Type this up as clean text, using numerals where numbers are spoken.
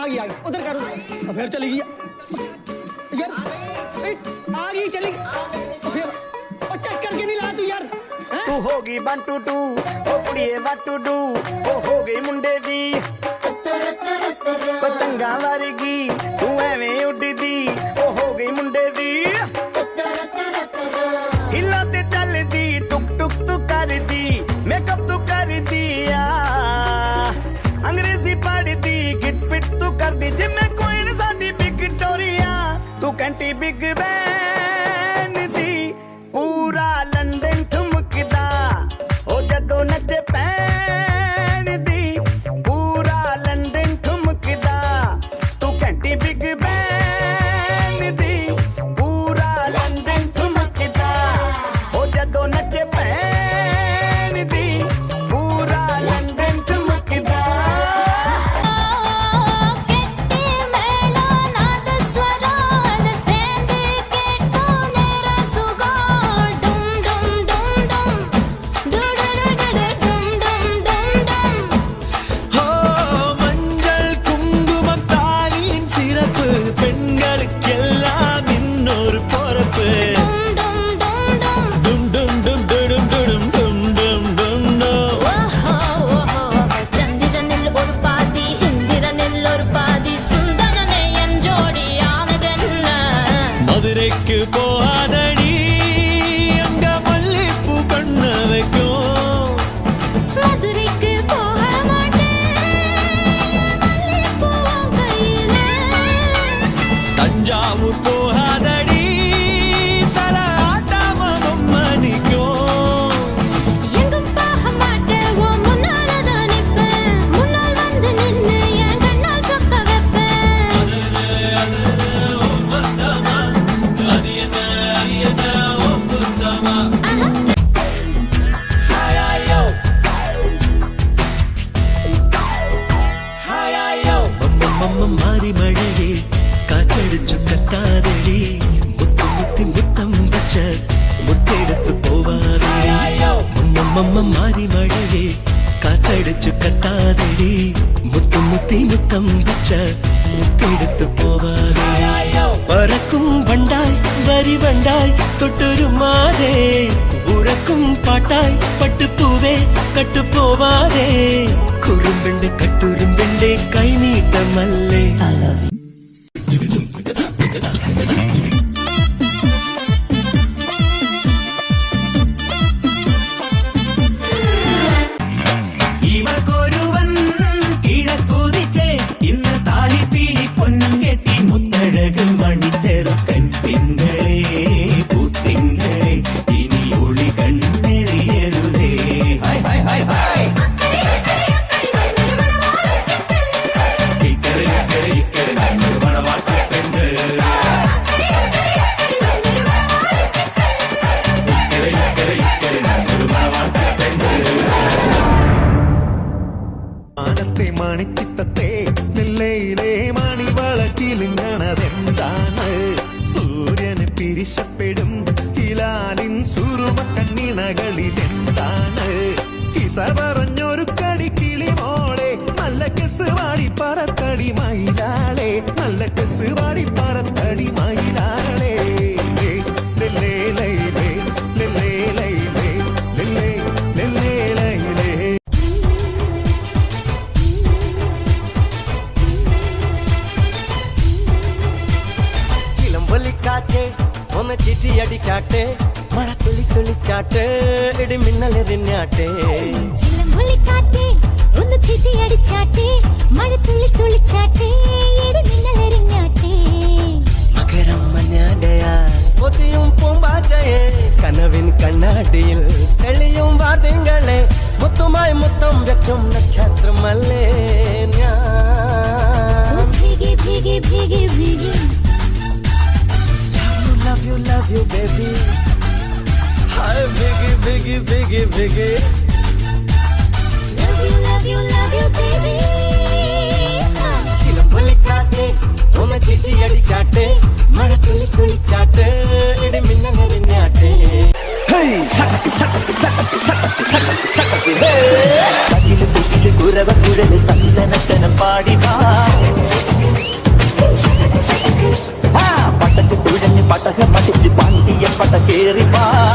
गई उधर करो फिर चली गई यार आ गई चली फिर चेक करके नहीं ला तू यार तू होगी 1 2 2 ओ कुड़िए व्हाट टू डू ओ हो गई मुंडे दी पतंगा वर्गी तू एवें उड़दी ओ हो गई मुंडे दी हिला ते चलदी टुक टुक तू करदी मेकअप तू कर दिया अंग्रेजी पढ़दी गिट पिट तू कर दी जिम्मे कोई न साडी विक्टोरिया तू कैंटी बिग बैन दी पूरा लंदन ठुमकदा ओ जदों नचे पैन दी पूरा लंदन ठुमकदा तू कैंटी बिग बैन दी पूरा लंदन ठुमकदा ओ जदों नचे पैन दी पूरा लंदन ठुमकदा மதுரைக்கு போகாதடி அங்க மல்லிப்பூ பண்ண வைக்கும் மதுரைக்கு போக மாட்டேன் மல்லிப்பூ கையில தஞ்சாவூர் போகாதடி தல ஆட்டாம பொம்மணிக்கும் எங்கும் போக மாட்டேன் ஓ முன்னாலதான் நிப்பேன் முன்னால் வந்து நின்னு என் கண்ணால் சொக்க வைப்பேன் அது என்ன ஒப்புத்தமா ஹாயாயோ ஹாயாயோ மம்ம மாறி மழையே காற்றடிச்சு கத்தாதடி முத்து முத்தி முத்தம் வச்ச முத்தெடுத்து போவாதடி மம்ம மாறி மழையே காற்றடிச்சு கத்தாதடி முத்து முத்தி முத்தம் வச்ச முத்தெடுத்து போவாதடி பறக்கும் வண்டாய் வரி வண்டாய் தொட்டுருமாதே உறக்கும் பாட்டாய் பட்டு பூவே கட்டு போவாதே குறும்பெண்டே கட்டுரும்பெண்டே கை நீட்ட மல்லே ഇവക്കൊരുവൻ കിഴക്കുതിച്ചേ ഇന്ന് താലിപ്പീലി പൊന്നും കെട്ടി മുത്തഴക് മണിച്ചെറുക്കൻ തിങ്കളേ പൂത്തിങ്കളേ ഇനി ഒളി കണ്ണെറിയരുതേ ഹായ് ഹായ് ഹായ് ഹായ് ഇക്കരെ ഇക്കരെ ഇക്കരെ നമ്മൾ മണവാട്ടിപ്പെണ്ട് ഇക്കരെ ഇക്കരെ ഇക്കരെ നമ്മൾ മണവാട്ടിപ്പെണ്ട് മാനത്തെ മണിച്ചിത്തത്തെ നെല്ലയിലെ മണിവളക്കിലുങ്ങണതെന്താണ് സൂര്യന് പിരിശപ്പെടും ഹിലാലിൻ സുറുമ കണ്ണിണകളിൽ എന്താണ് കിസ പറഞ്ഞൊരു കടിക്കിളി മോളെ നല്ല കെസ് വാടി പറത്തടി മയിലാളെ നല്ല കെസ് വാടി പറത്തടി മയിലാളെ ലെല്ലേ ലൈലേ ലെല്ലേ ലൈലേ ലെല്ലേ ലെല്ലേ ലൈലേ ചിലമ്പൊലിക്കാറ്റ് ഒന്ന് ചിറ്റി അടിച്ചാട്ടെ മഴ തുള്ളി തുള്ളിച്ചാട്ട് ഇടി മിന്നലെറിഞ്ഞാട്ടെ ചിലമ്പൊലിക്കാറ്റേ ഒന്ന് ചിതി അടിച്ചാട്ടേ മഴ തുള്ളി തുള്ളിച്ചാട്ടേ ഇടി മിന്നലെറിഞ്ഞാട്ടേ മകരം മഞ്ഞാടയാ പൊതിയും പൂമ്പാറ്റയെ കനവിൻ കണ്ണാടിയിൽ തെളിയും വാർത്തകളെ മുത്തുമായി മുത്തം വെക്കും നക്ഷത്രമല്ലേ ഞാൻ ഭീഗി ഭീഗി ഭീഗി ഭീഗി love you baby hi biggie biggie biggie biggie love you baby ചിലമ്പൊലിക്കാറ്റ് ഒന്ന് ചിറ്റി അടിച്ചാട്ടെ മഴ തുള്ളി തുള്ളിച്ചാട്ട് ഇടി മിന്നലെറിഞ്ഞാട്ടെ അതില് കുരവ കുഴല് തന്നനത്തനം പാടി വാ கீழறிப்பார்